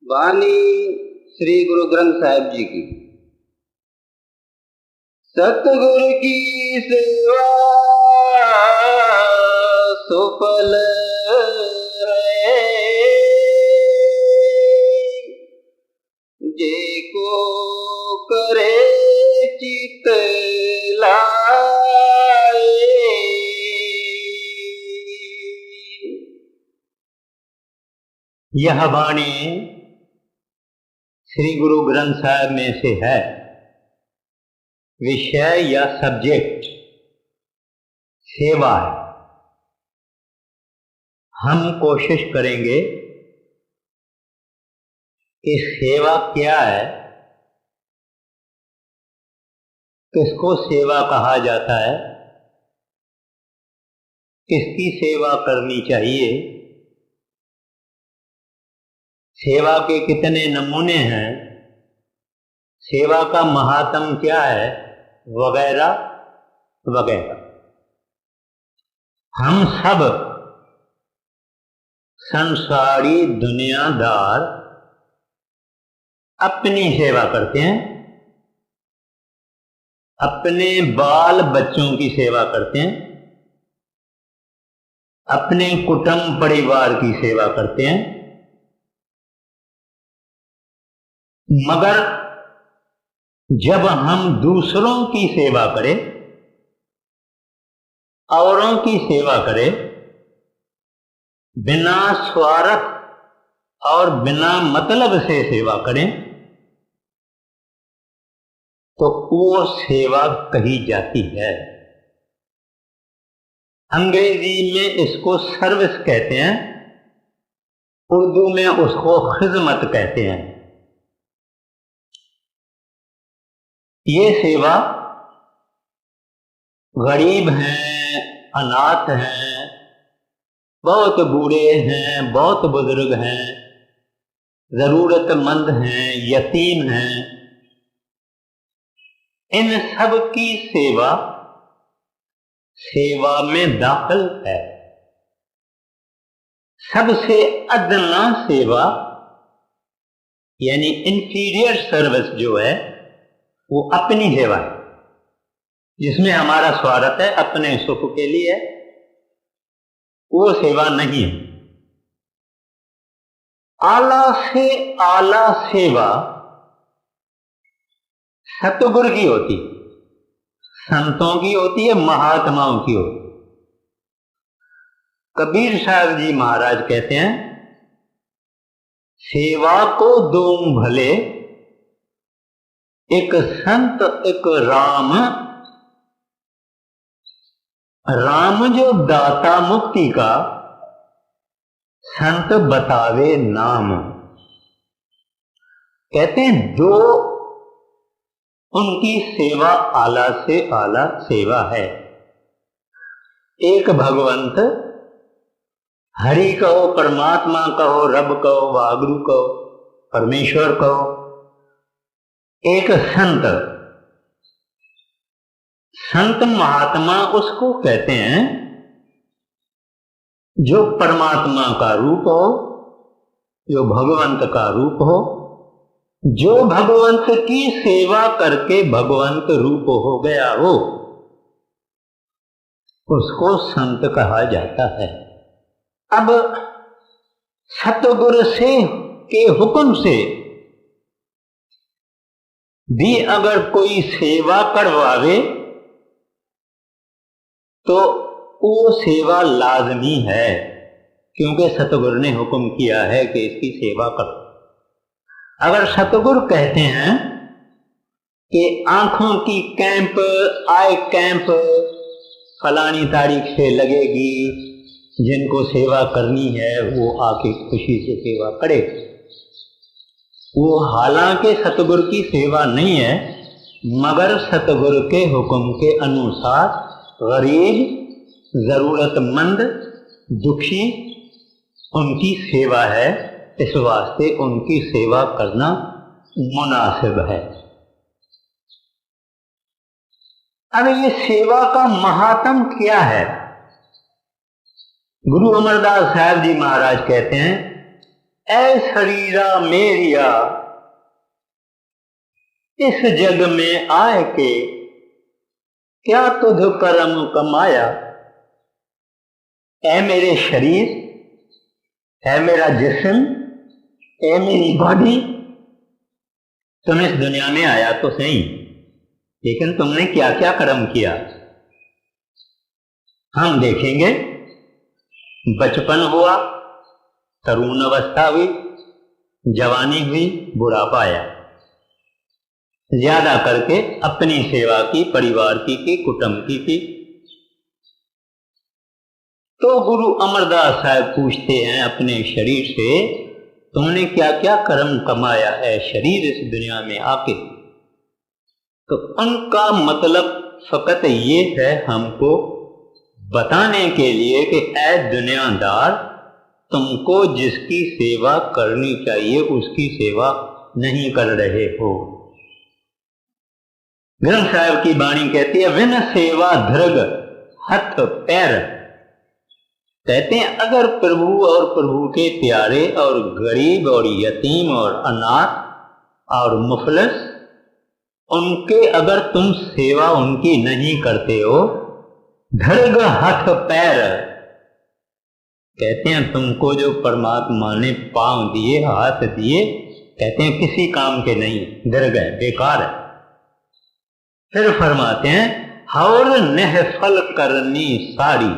वाणी श्री गुरु ग्रंथ साहिब जी की। सतगुरु की सेवा सुफल रहे, जे को करे चित लाए। यह वाणी श्री गुरु ग्रंथ साहिब में से है। विषय या सब्जेक्ट सेवा है। हम कोशिश करेंगे कि सेवा क्या है, किसको सेवा कहा जाता है, किसकी सेवा करनी चाहिए, सेवा के कितने नमूने हैं, सेवा का महात्म क्या है, वगैरह वगैरह। हम सब संसारी दुनियादार अपनी सेवा करते हैं, अपने बाल बच्चों की सेवा करते हैं, अपने कुटुंब परिवार की सेवा करते हैं। मगर जब हम दूसरों की सेवा करें, औरों की सेवा करें, बिना स्वार्थ और बिना मतलब से सेवा करें, तो वो सेवा कही जाती है। अंग्रेजी में इसको सर्विस कहते हैं, उर्दू में उसको खिदमत कहते हैं। ये सेवा गरीब हैं, अनाथ हैं, बहुत बूढ़े हैं, बहुत बुजुर्ग हैं, जरूरतमंद हैं, यतीम हैं, इन सब की सेवा सेवा में दाखिल है। सबसे अदना सेवा यानी इंफीरियर सर्विस जो है वो अपनी सेवा है, जिसमें हमारा स्वार्थ है, अपने सुख के लिए, वो सेवा नहीं है। आला से आला सेवा सतगुरु की होती, संतों की होती है, महात्माओं की होती। कबीर साहब जी महाराज कहते हैं, सेवा को दो भले, एक संत एक राम। राम जो दाता मुक्ति का, संत बतावे नाम। कहते हैं दो उनकी सेवा आला से आला सेवा है। एक भगवंत, हरि कहो, परमात्मा कहो, रब कहो, वागुरु कहो, परमेश्वर कहो। एक संत, संत महात्मा उसको कहते हैं जो परमात्मा का रूप हो, जो भगवंत का रूप हो, जो भगवंत की सेवा करके भगवंत रूप हो गया हो, उसको संत कहा जाता है। अब सतगुरु से के हुक्म से भी अगर कोई सेवा करवावे तो वो सेवा लाजमी है, क्योंकि सतगुरु ने हुक्म किया है कि इसकी सेवा करो। अगर सतगुरु कहते हैं कि आंखों की कैंप, आई कैंप फलानी तारीख से लगेगी, जिनको सेवा करनी है वो आके खुशी से सेवा करे, वो हालांकि सतगुरु की सेवा नहीं है, मगर सतगुरु के हुक्म के अनुसार गरीब, जरूरतमंद, दुखी उनकी सेवा है। इस वास्ते उनकी सेवा करना मुनासिब है। अब ये सेवा का महात्म क्या है? गुरु अमरदास साहब जी महाराज कहते हैं, ऐ शरीरा मेरिया, इस जग में आए के क्या तुझ कर्म कमाया। ऐ मेरे शरीर, ऐ मेरा जिस्म, ऐ मेरी बॉडी, तुम इस दुनिया में आया तो सही, लेकिन तुमने क्या क्या कर्म किया हम देखेंगे। बचपन हुआ, तरुण अवस्था हुई, जवानी हुई, बुढ़ापा आया। ज्यादा करके अपनी सेवा की, परिवार की कुटुंब की। तो गुरु अमरदास साहब पूछते हैं अपने शरीर से, तुमने क्या क्या कर्म कमाया है शरीर इस दुनिया में आके। तो उनका मतलब फकत ये है हमको बताने के लिए कि ऐ दुनियादार, तुमको जिसकी सेवा करनी चाहिए उसकी सेवा नहीं कर रहे हो। ग्रंथ साहब की वाणी कहती है, विन सेवा धृग हथ पैर। कहते हैं अगर प्रभु और प्रभु के प्यारे और गरीब और यतीम और अनाथ और मुफलिस, उनके अगर तुम सेवा उनकी नहीं करते हो, धृग हथ पैर, कहते हैं तुमको जो परमात्मा ने पांव दिए, हाथ दिए, कहते हैं किसी काम के नहीं, धृग है, बेकार है। फिर फरमाते हैं हौर निहफल करनी सारी।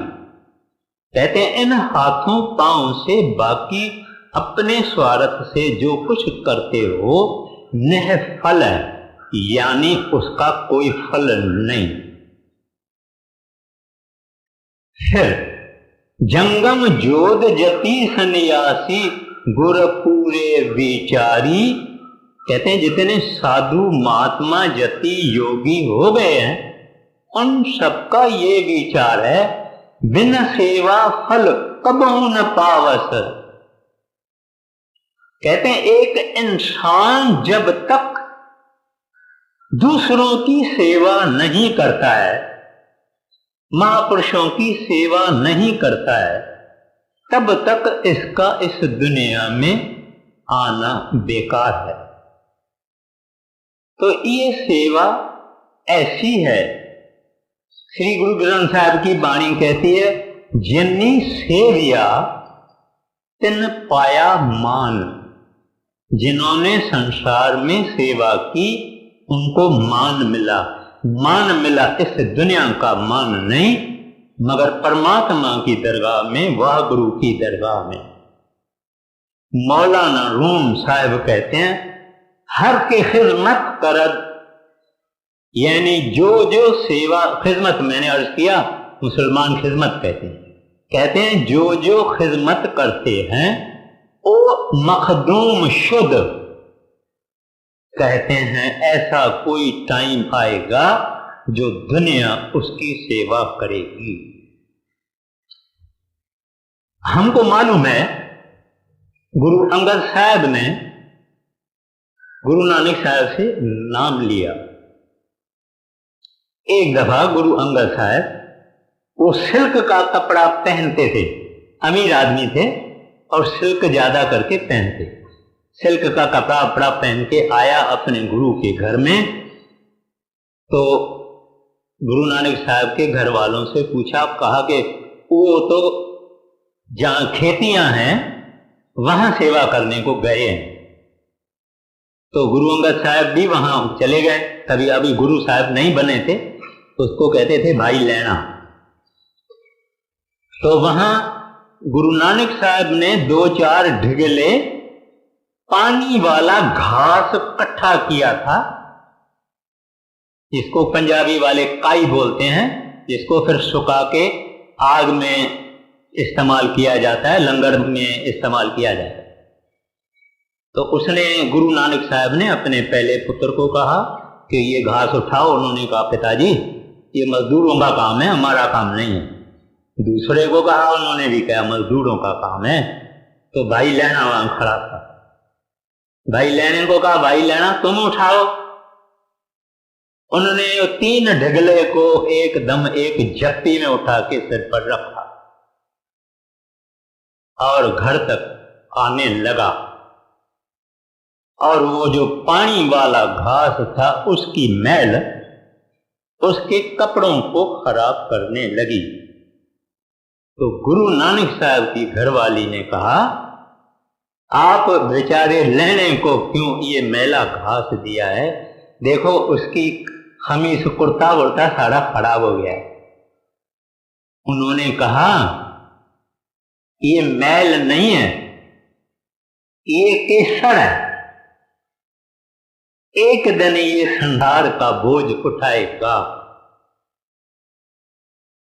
कहते हैं इन हाथों पांव से बाकी अपने स्वार्थ से जो कुछ करते हो निहफल है, यानी उसका कोई फल नहीं। फिर जंगम जोध जति सन्यासी गुर पूरे विचारी। कहते हैं जितने साधु महात्मा जति योगी हो गए हैं, उन सबका ये विचार है, बिन सेवा फल कबहू न पावस। कहते हैं एक इंसान जब तक दूसरों की सेवा नहीं करता है, महापुरुषों की सेवा नहीं करता है, तब तक इसका इस दुनिया में आना बेकार है। तो ये सेवा ऐसी है, श्री गुरु ग्रंथ साहब की वाणी कहती है, जिन्नी सेविया तिन पाया मान। जिन्होंने संसार में सेवा की उनको मान मिला। मान मिला इस दुनिया का मान नहीं, मगर परमात्मा की दरगाह में, वाह गुरु की दरगाह में। मौलाना रूम साहब कहते हैं, हर की खिदमत करद, यानी जो जो सेवा, खिदमत मैंने अर्ज किया मुसलमान खिदमत कहते हैं जो जो खिदमत करते हैं वो मखदूम शुद्ध। कहते हैं ऐसा कोई टाइम आएगा जो दुनिया उसकी सेवा करेगी। हमको मालूम है गुरु अंगद साहब ने गुरु नानक साहब से नाम लिया। एक दफा गुरु अंगद साहब वो सिल्क का कपड़ा पहनते थे, अमीर आदमी थे और सिल्क ज्यादा करके पहनते। सिल्क का कपड़ा पहन के आया अपने गुरु के घर में, तो गुरु नानक साहब के घर वालों से पूछा, कहा कि वो तो जहां खेतियां हैं वहां सेवा करने को गए हैं। तो गुरु अंगद साहब भी वहां चले गए। तभी अभी गुरु साहब नहीं बने थे, तो उसको कहते थे भाई लेना। तो वहां गुरु नानक साहब ने 2-4 ढिगले पानी वाला घास इकट्ठा किया था, जिसको पंजाबी वाले काई बोलते हैं, जिसको फिर सुखा के आग में इस्तेमाल किया जाता है, लंगर में इस्तेमाल किया जाता है। तो उसने गुरु नानक साहब ने अपने पहले पुत्र को कहा कि ये घास उठाओ। उन्होंने कहा पिताजी ये मजदूरों का काम है, हमारा काम नहीं है। दूसरे को कहा, उन्होंने भी कहा मजदूरों का काम है। तो भाई लेना वहां खड़ा था, भाई लेने को कहा भाई लेना तुम उठाओ। उन्होंने 3 ढगले को एकदम एक जप्पी में उठा के सिर पर रखा और घर तक आने लगा और वो जो पानी वाला घास था उसकी मैल उसके कपड़ों को खराब करने लगी। तो गुरु नानक साहब की घरवाली ने कहा, आप बेचारे लेने को क्यों ये मैला घास दिया है, देखो उसकी खमीस कुर्ता वुर्ता सारा खराब हो गया है। उन्होंने कहा, ये मैल नहीं है, ये केसर है, एक दिन ये संसार का बोझ उठाएगा।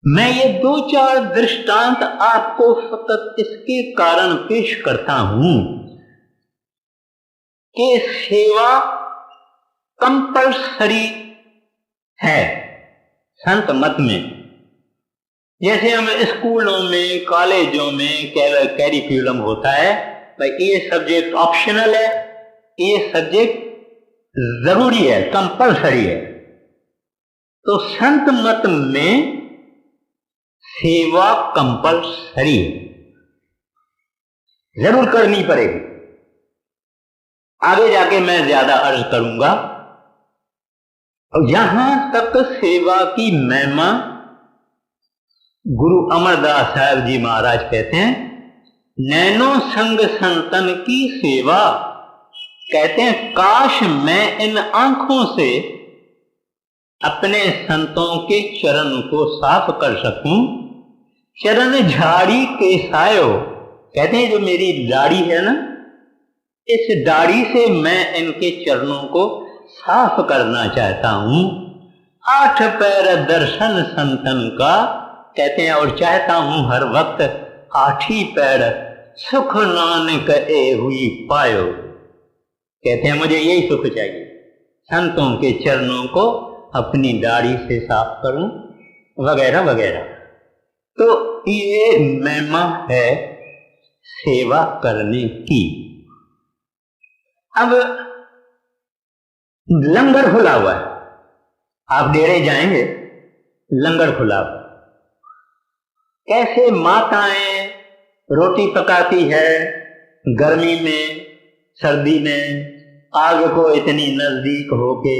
मैं ये 2-4 दृष्टांत आपको फकत इसके कारण पेश करता हूं कि सेवा कंपल्सरी है संत मत में। जैसे हम स्कूलों में कॉलेजों में कैरिकुलम होता है, भाई ये सब्जेक्ट ऑप्शनल है, ये सब्जेक्ट जरूरी है, कंपल्सरी है। तो संत मत में सेवा कंपल्सरी है, जरूर करनी पड़ेगी। आगे जाके मैं ज्यादा अर्ज करूंगा। और यहां तक सेवा की महिमा गुरु अमरदास साहब जी महाराज कहते हैं, नैनो संग संतन की सेवा। कहते हैं, काश मैं इन आंखों से अपने संतों के चरण को साफ कर सकूं। चरण झाड़ी के सायो, कहते हैं जो मेरी दाढ़ी है ना, इस दाढ़ी से मैं इनके चरणों को साफ करना चाहता हूं। 8 पैर दर्शन संतन का, कहते हैं, और चाहता हूं हर वक्त 8 ही पैर सुख नानक ए हुई पायो। कहते हैं मुझे यही सुख चाहिए, संतों के चरणों को अपनी दाढ़ी से साफ करूं, वगैरह वगैरह। तो ये महिमा है सेवा करने की। अब लंगर खुला हुआ है, आप डेरे जाएंगे, लंगर खुला हुआ, कैसे माताएं रोटी पकाती है गर्मी में सर्दी में, आग को इतनी नजदीक होके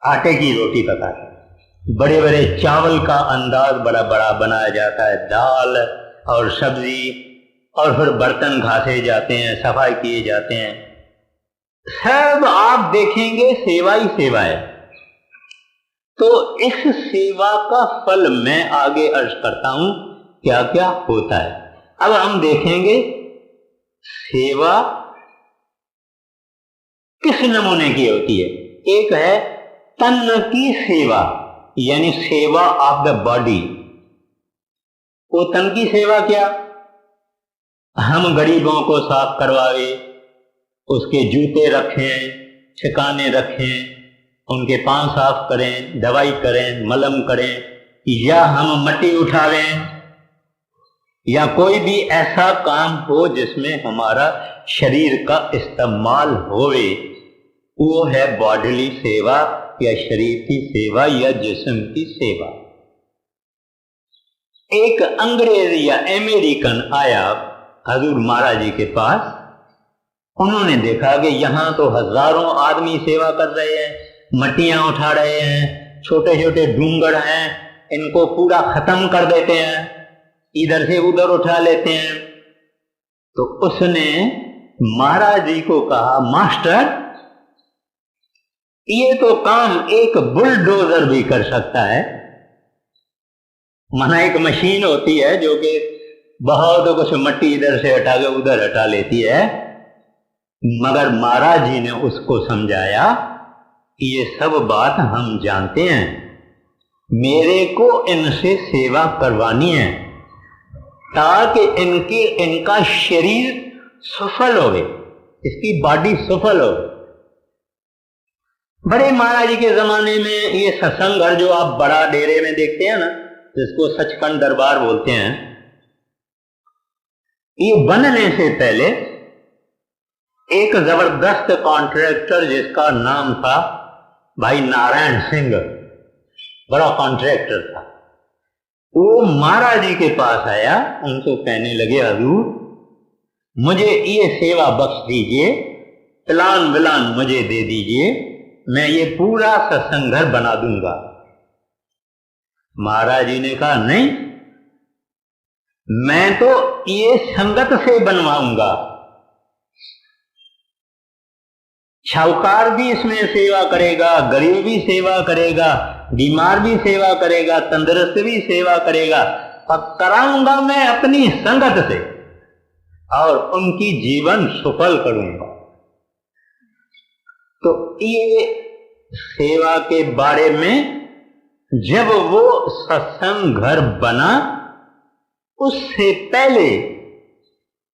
आटे की रोटी पकाती है। बड़े बड़े चावल का अंदाज बड़ा बड़ा बनाया जाता है, दाल और सब्जी, और फिर बर्तन घासे जाते हैं, सफाई किए जाते हैं। सब आप देखेंगे सेवा ही सेवा है। तो इस सेवा का फल मैं आगे अर्ज करता हूं क्या क्या होता है। अब हम देखेंगे सेवा किस नमूने की होती है। एक है तन की सेवा, यानी सेवा ऑफ द बॉडी। वो तन की सेवा क्या, हम गरीबों को साफ करवाए, उसके जूते रखें, ठिकाने रखें, उनके पांव साफ करें, दवाई करें, मलम करें, या हम मट्टी उठावें, या कोई भी ऐसा काम हो जिसमें हमारा शरीर का इस्तेमाल होवे, वो है बॉडीली सेवा या शरीर की सेवा या जिस्म की सेवा। एक अंग्रेज या अमेरिकन आया हजूर महाराज जी के पास। उन्होंने देखा कि यहां तो हजारों आदमी सेवा कर रहे हैं, मट्टियां उठा रहे हैं, छोटे छोटे डूंगर हैं, इनको पूरा खत्म कर देते हैं, इधर से उधर उठा लेते हैं। तो उसने महाराज जी को कहा, मास्टर ये तो काम एक बुलडोजर भी कर सकता है। माना एक मशीन होती है जो कि बहुत कुछ मट्टी इधर से हटा के उधर हटा लेती है, मगर महाराज जी ने उसको समझाया कि ये सब बात हम जानते हैं, मेरे को इनसे सेवा करवानी है ताकि इनका शरीर सफल होवे, इसकी बॉडी सफल हो। बड़े महाराज जी के जमाने में ये सत्संग घर जो आप बड़ा डेरे में देखते हैं ना, जिसको सचखंड दरबार बोलते हैं, ये बनने से पहले एक जबरदस्त कॉन्ट्रैक्टर जिसका नाम था भाई नारायण सिंह, बड़ा कॉन्ट्रैक्टर था, वो महाराज जी के पास आया, उनको कहने लगे, हजूर मुझे ये सेवा बख्श दीजिए, प्लान विलान मुझे दे दीजिए, मैं ये पूरा सत्संग घर बना दूंगा। महाराज जी ने कहा नहीं, मैं तो ये संगत से बनवाऊंगा। शाहूकार भी इसमें सेवा करेगा, गरीब भी सेवा करेगा, बीमार भी सेवा करेगा, तंदुरुस्त भी सेवा करेगा, पर कराऊंगा मैं अपनी संगत से और उनकी जीवन सफल करूंगा। तो ये सेवा के बारे में जब वो सत्संग घर बना, उससे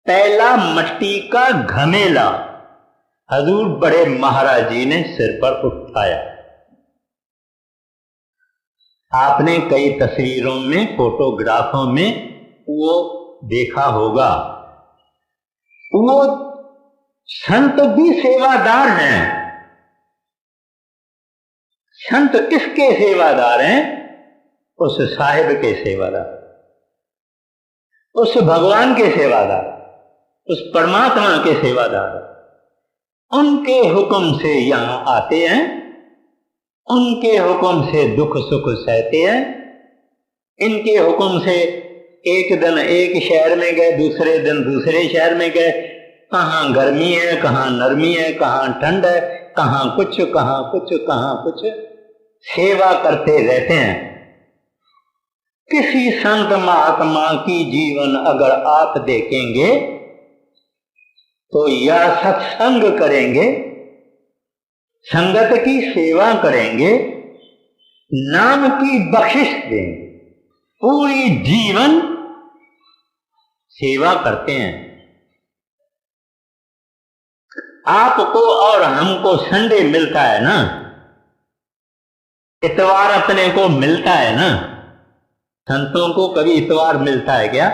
पहला मट्टी का घमेला हजूर बड़े महाराज जी ने सिर पर उठाया। आपने कई तस्वीरों में, फोटोग्राफों में वो देखा होगा। वो संत भी सेवादार हैं। संत किसके सेवादार हैं? उस साहिब के सेवादार, उस भगवान के सेवादार, उस परमात्मा के सेवादार। उनके हुक्म से यहां आते हैं, उनके हुक्म से दुख सुख सहते हैं। इनके हुक्म से एक दिन एक शहर में गए, दूसरे दिन दूसरे शहर में गए, कहां गर्मी है, कहां नरमी है, कहां ठंड है, कहां कुछ कहां कुछ कहां कुछ, सेवा करते रहते हैं। किसी संत महात्मा की जीवन अगर आप देखेंगे तो या सत्संग करेंगे, संगत की सेवा करेंगे, नाम की बख्शिश देंगे, पूरी जीवन सेवा करते हैं। आपको और हमको संडे मिलता है ना, इतवार अपने को मिलता है ना। संतों को कभी इतवार मिलता है क्या?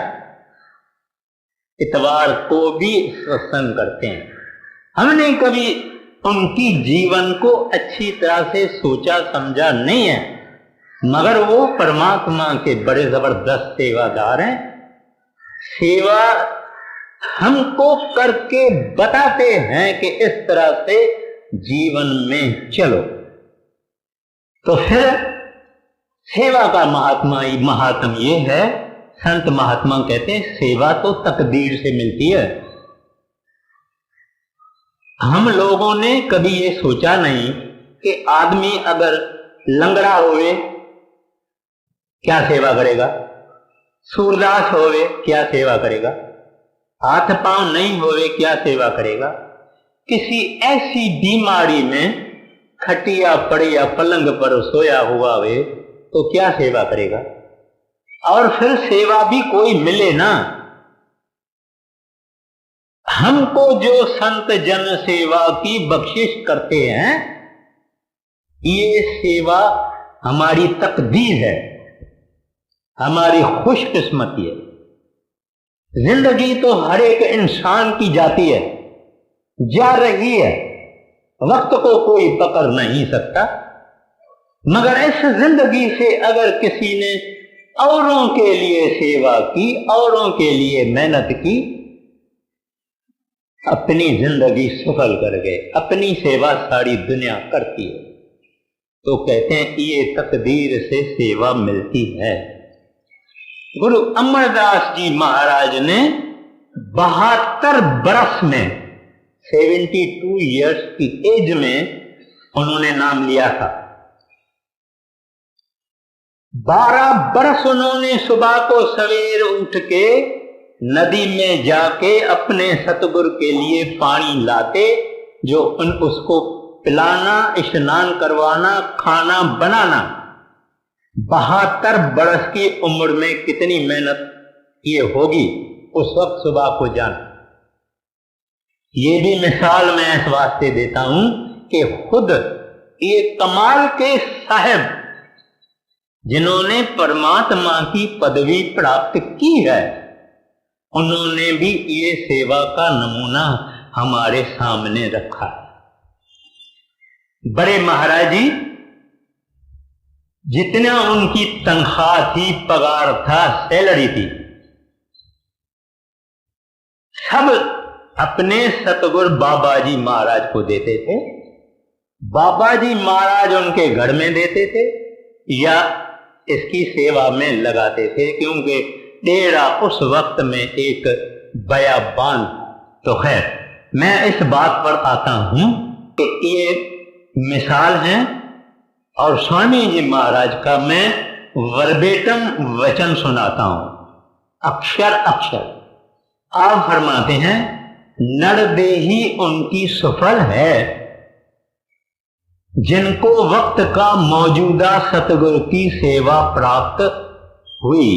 इतवार को भी सत्संग करते हैं। हमने कभी उनकी जीवन को अच्छी तरह से सोचा समझा नहीं है, मगर वो परमात्मा के बड़े जबरदस्त सेवादार हैं। सेवा हमको करके बताते हैं कि इस तरह से जीवन में चलो। तो फिर सेवा का महात्म ये है, संत महात्मा कहते हैं सेवा तो तकदीर से मिलती है। हम लोगों ने कभी ये सोचा नहीं कि आदमी अगर लंगड़ा होवे क्या सेवा करेगा, सूरदास होवे क्या सेवा करेगा, हाथ पांव नहीं होवे क्या सेवा करेगा, किसी ऐसी बीमारी में खटिया पड़े या पलंग पर सोया हुआ वे तो क्या सेवा करेगा। और फिर सेवा भी कोई मिले ना। हमको जो संत जन सेवा की बख्शिश करते हैं, ये सेवा हमारी तकदीर है, हमारी खुशकिस्मती है। जिंदगी तो हर एक इंसान की जाती है, जा रही है, वक्त को कोई पकड़ नहीं सकता। मगर इस जिंदगी से अगर किसी ने औरों के लिए सेवा की, औरों के लिए मेहनत की, अपनी जिंदगी सफल कर गए। अपनी सेवा सारी दुनिया करती है, तो कहते हैं ये तकदीर से सेवा मिलती है। गुरु अमरदास जी महाराज ने 72 बरस में, 72 इयर्स की एज में उन्होंने नाम लिया था। 12 बरस उन्होंने सुबह को सवेर उठ के नदी में जाके अपने सतगुरु के लिए पानी लाते, जो उसको पिलाना, स्नान करवाना, खाना बनाना। 72 बरस की उम्र में कितनी मेहनत ये होगी उस वक्त सुबह को जान। ये भी मिसाल मैं इस वास्ते देता हूं कि खुद ये कमाल के साहिब जिन्होंने परमात्मा की पदवी प्राप्त की है, उन्होंने भी ये सेवा का नमूना हमारे सामने रखा। बड़े महाराज जी जितना उनकी तनख्वाह थी, पगार था, सैलरी थी, सब अपने सतगुरु बाबा जी महाराज को देते थे, बाबा जी महाराज उनके घर में देते थे या इसकी सेवा में लगाते थे, क्योंकि डेरा उस वक्त में एक बयाबान। तो खैर मैं इस बात पर आता हूं कि ये मिसाल है और स्वामी जी महाराज का मैं वर्बेटम वचन सुनाता हूं, अक्षर अक्षर। आप फरमाते हैं, नरदेही उनकी सफल है जिनको वक्त का मौजूदा सतगुरु की सेवा प्राप्त हुई।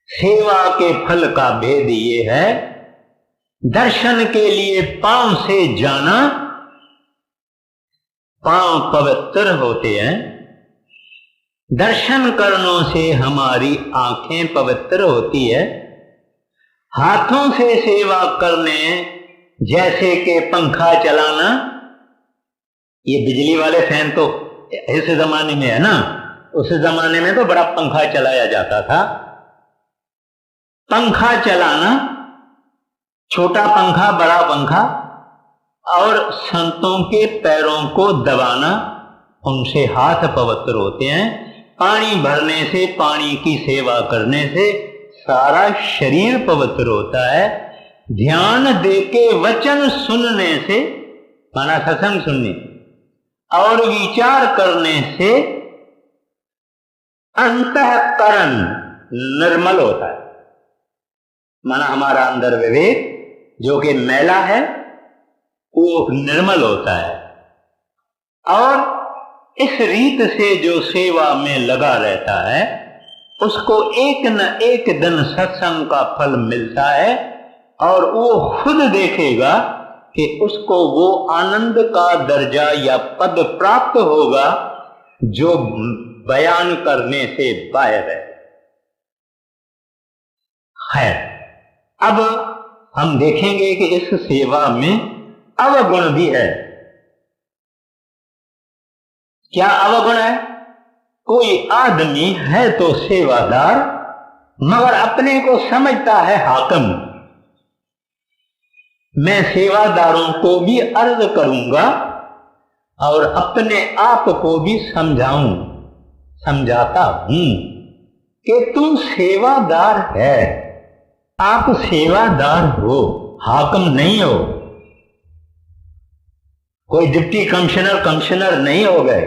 सेवा के फल का भेद ये है, दर्शन के लिए पांव से जाना, पांव पवित्र होते हैं, दर्शन करने से हमारी आंखें पवित्र होती है। हाथों से सेवा करने जैसे कि पंखा चलाना, ये बिजली वाले फैन तो इस जमाने में है ना, उस जमाने में तो बड़ा पंखा चलाया जाता था। पंखा चलाना, छोटा पंखा बड़ा पंखा, और संतों के पैरों को दबाना, उनसे हाथ पवित्र होते हैं। पानी भरने से, पानी की सेवा करने से सारा शरीर पवित्र होता है। ध्यान देके वचन सुनने से, माना सत्संग सुनने और विचार करने से अंतःकरण निर्मल होता है। माना हमारा अंदर विवेक जो कि मैला है वो निर्मल होता है। और इस रीत से जो सेवा में लगा रहता है उसको एक न एक दिन सत्संग का फल मिलता है, और वो खुद देखेगा कि उसको वो आनंद का दर्जा या पद प्राप्त होगा जो बयान करने से बाहर है। खैर, अब हम देखेंगे कि इस सेवा में अवगुण भी है। क्या अवगुण है? कोई आदमी है तो सेवादार, मगर अपने को समझता है हाकिम। मैं सेवादारों को भी अर्ज करूंगा और अपने आप को भी समझाता हूं कि तू सेवादार है। आप सेवादार हो, हाकिम नहीं हो। कोई डिप्टी कमिश्नर नहीं हो गए।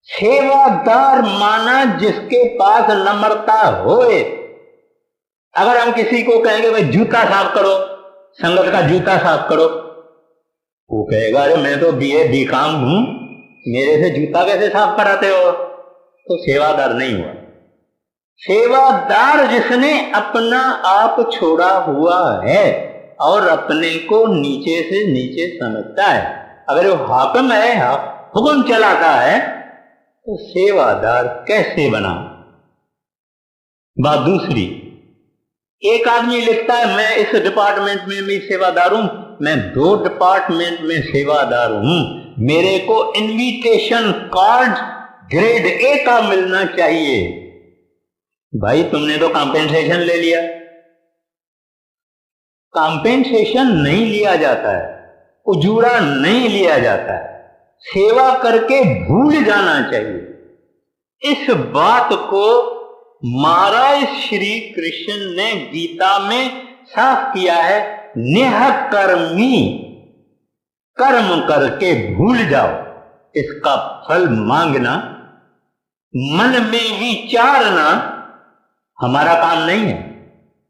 सेवादार माना जिसके पास नम्रता होए। अगर हम किसी को कहेंगे भाई जूता साफ करो, संगत का जूता साफ करो, वो कहेगा अरे मैं तो BA BCom हूं, मेरे से जूता कैसे साफ कराते हो? तो सेवादार नहीं हुआ। सेवादार जिसने अपना आप छोड़ा हुआ है और अपने को नीचे से नीचे समझता है। अगर वो हाकिम है, हुक्म चलाता है, तो सेवादार कैसे बना? बात दूसरी, एक आदमी लिखता है मैं इस डिपार्टमेंट में भी सेवादार हूं, मैं 2 डिपार्टमेंट में सेवादार हूं, मेरे को इनविटेशन कार्ड ग्रेड A का मिलना चाहिए। भाई तुमने तो कॉम्पेंसेशन ले लिया। कॉम्पेंसेशन नहीं लिया जाता है, उजूरा नहीं लिया जाता है, सेवा करके भूल जाना चाहिए। इस बात को महाराज श्री कृष्ण ने गीता में साफ किया है, नेह कर्मी, कर्म करके भूल जाओ, इसका फल मांगना, मन में विचारना हमारा काम नहीं है।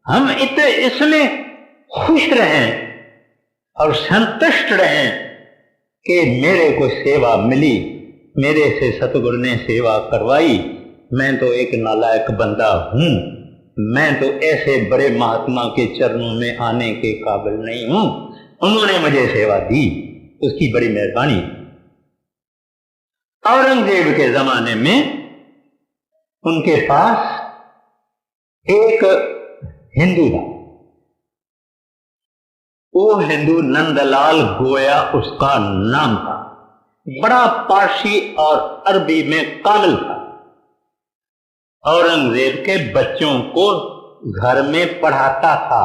हम इसमें खुश रहें और संतुष्ट रहें कि मेरे को सेवा मिली, मेरे से सतगुरु ने सेवा करवाई, मैं तो एक नालायक बंदा हूं, मैं तो ऐसे बड़े महात्मा के चरणों में आने के काबिल नहीं हूं, उन्होंने मुझे सेवा दी, उसकी बड़ी मेहरबानी। औरंगजेब के जमाने में उनके पास एक हिंदू था, वो हिंदू नंदलाल गोया उसका नाम था, बड़ा पारसी और अरबी में काबिल था। औरंगजेब के बच्चों को घर में पढ़ाता था,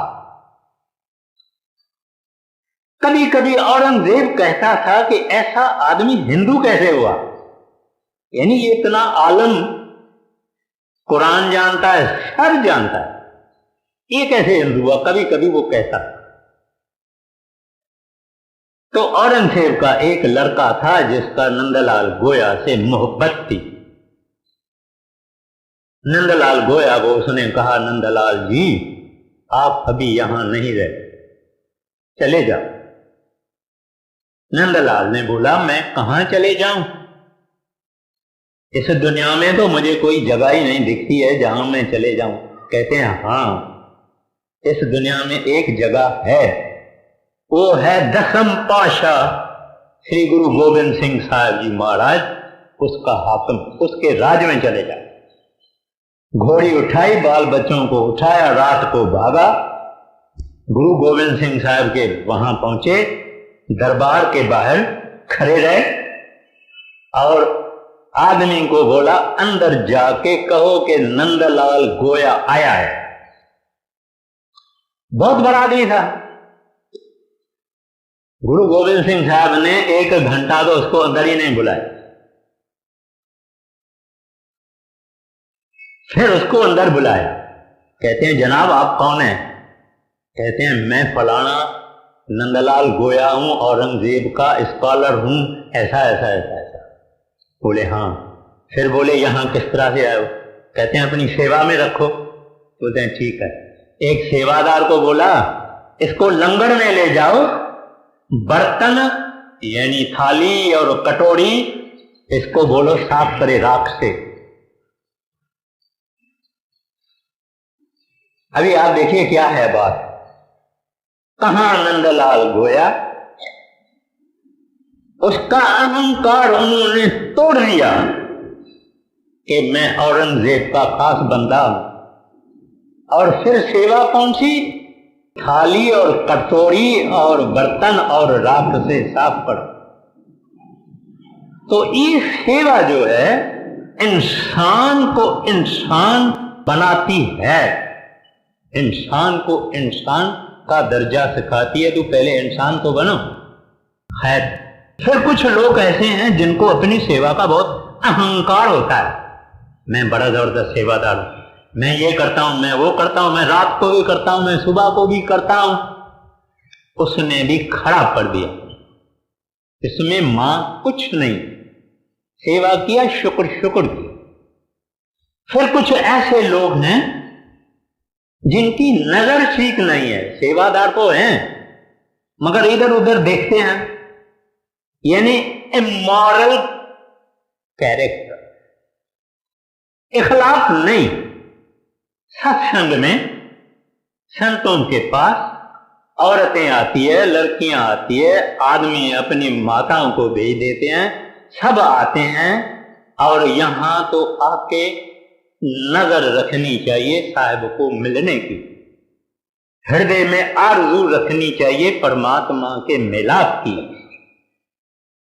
कभी कभी औरंगजेब कहता था कि ऐसा आदमी हिंदू कैसे हुआ, यानी ये इतना आलम, कुरान जानता है, सब जानता है, ये कैसे हिंदू हुआ, कभी कभी वो कहता। तो औरंगजेब का एक लड़का था जिसका नंदलाल गोया से मोहब्बत थी। नंदलाल गोया को उसने कहा, नंदलाल जी आप अभी यहां नहीं रहे, चले जाओ। नंदलाल ने बोला, मैं कहां चले जाऊं, इस दुनिया में तो मुझे कोई जगह ही नहीं दिखती है जहां मैं चले जाऊं। कहते हैं हाँ, इस दुनिया में एक जगह है, वो है दसम पाशाह श्री गुरु गोविंद सिंह साहब जी महाराज, उसका हाकिम, उसके राज में चले जाओ। घोड़ी उठाई, बाल बच्चों को उठाया, रात को भागा, गुरु गोविंद सिंह साहब के वहां पहुंचे, दरबार के बाहर खड़े रहे और आदमी को बोला, अंदर जाके कहो कि नंदलाल गोया आया है। बहुत बड़ा आदमी था। गुरु गोविंद सिंह साहब ने 1 घंटा तो उसको अंदर ही नहीं बुलाया, फिर उसको अंदर बुलाया। कहते हैं जनाब आप कौन हैं? कहते हैं मैं फलाना नंदलाल गोया हूं, औरंगजेब का स्कॉलर हूं, ऐसा ऐसा ऐसा ऐसा। बोले हाँ। फिर बोले यहां किस तरह से आए हो? कहते हैं अपनी सेवा में रखो। बोलते हैं ठीक है। एक सेवादार को बोला, इसको लंगर में ले जाओ, बर्तन यानी थाली और कटोरी इसको बोलो साफ करे राख से। अभी आप देखिए क्या है बात। कहां नंदलाल गोया, उसका अहंकार उन्होंने तोड़ दिया कि मैं औरंगजेब का खास बंदा हूं। और फिर सेवा कौन सी? थाली और कटोरी और बर्तन और राख से साफ करो। तो ये सेवा जो है इंसान को इंसान बनाती है, इंसान को इंसान का दर्जा सिखाती है। तो पहले इंसान तो बनो। खैर, फिर कुछ लोग ऐसे हैं जिनको अपनी सेवा का बहुत अहंकार होता है। मैं बड़ा जबरदस्त सेवादार हूं, मैं ये करता हूं, मैं वो करता हूं, मैं रात को भी करता हूं, मैं सुबह को भी करता हूं। उसने भी खराब कर दिया। इसमें मां कुछ नहीं, सेवा किया, शुक्र शुक्र किया। फिर कुछ ऐसे लोग हैं जिनकी नजर ठीक नहीं है, सेवादार तो हैं मगर इधर उधर देखते हैं, यानी इमोरल कैरेक्टर, इखलाक नहीं। सत्संग में संतों के पास औरतें आती है, लड़कियां आती है, आदमी अपनी माताओं को भेज देते हैं, सब आते हैं। और यहां तो आके नजर रखनी चाहिए साहिब को मिलने की, हृदय में आरज़ू रखनी चाहिए परमात्मा के मिलाप की।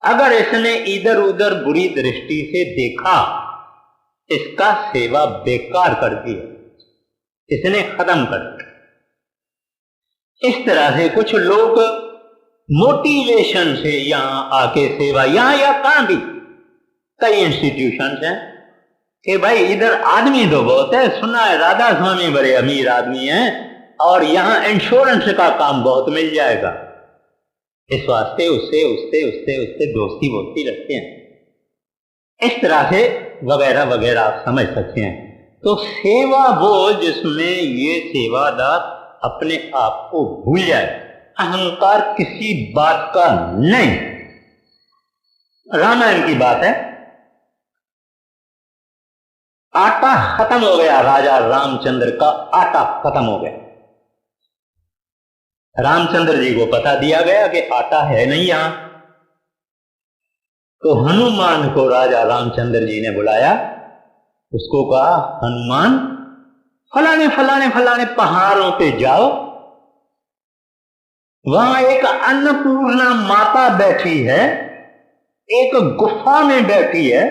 अगर इसने इधर उधर बुरी दृष्टि से देखा, इसका सेवा बेकार कर दिया, इसने खत्म कर दिया। इस तरह से कुछ लोग मोटिवेशन से यहां आके सेवा, यहां या कहां भी कई इंस्टीट्यूशंस हैं कि भाई इधर आदमी तो बहुत है, सुना है राधा स्वामी बड़े अमीर आदमी हैं और यहां इंश्योरेंस का काम बहुत मिल जाएगा, इस वास्ते उससे उससे उससे उससे दोस्ती वोस्ती रखते हैं। इस तरह से वगैरह वगैरह आप समझ सकते हैं। तो सेवा वो जिसमें ये सेवादार अपने आप को भूल जाए, अहंकार किसी बात का नहीं। रामायण की बात है, आटा खत्म हो गया, राजा रामचंद्र का आटा खत्म हो गया। रामचंद्र जी को पता दिया गया कि आटा है नहीं यहां। तो हनुमान को राजा रामचंद्र जी ने बुलाया, उसको कहा हनुमान फलाने फलाने फलाने पहाड़ों पे जाओ, वहां एक अन्नपूर्णा माता बैठी है, एक गुफा में बैठी है,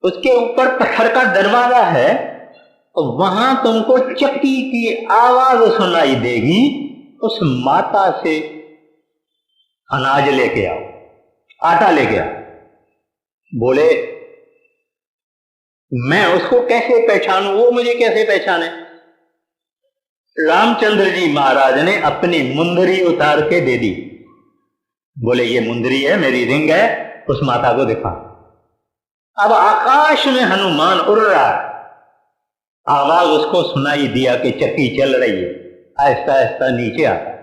उसके ऊपर पत्थर का दरवाजा है, वहां तुमको चक्की की आवाज सुनाई देगी, उस माता से अनाज लेके आओ, आटा लेके आओ। बोले मैं उसको कैसे पहचानूं, वो मुझे कैसे पहचाने? रामचंद्र जी महाराज ने अपनी मुंदरी उतार के दे दी। बोले ये मुंदरी है, मेरी रिंग है, उस माता को दिखा। अब आकाश में हनुमान उड़ रहा है, आवाज उसको सुनाई दिया कि चक्की चल रही है। आहिस्ता आहिस्ता नीचे आता है।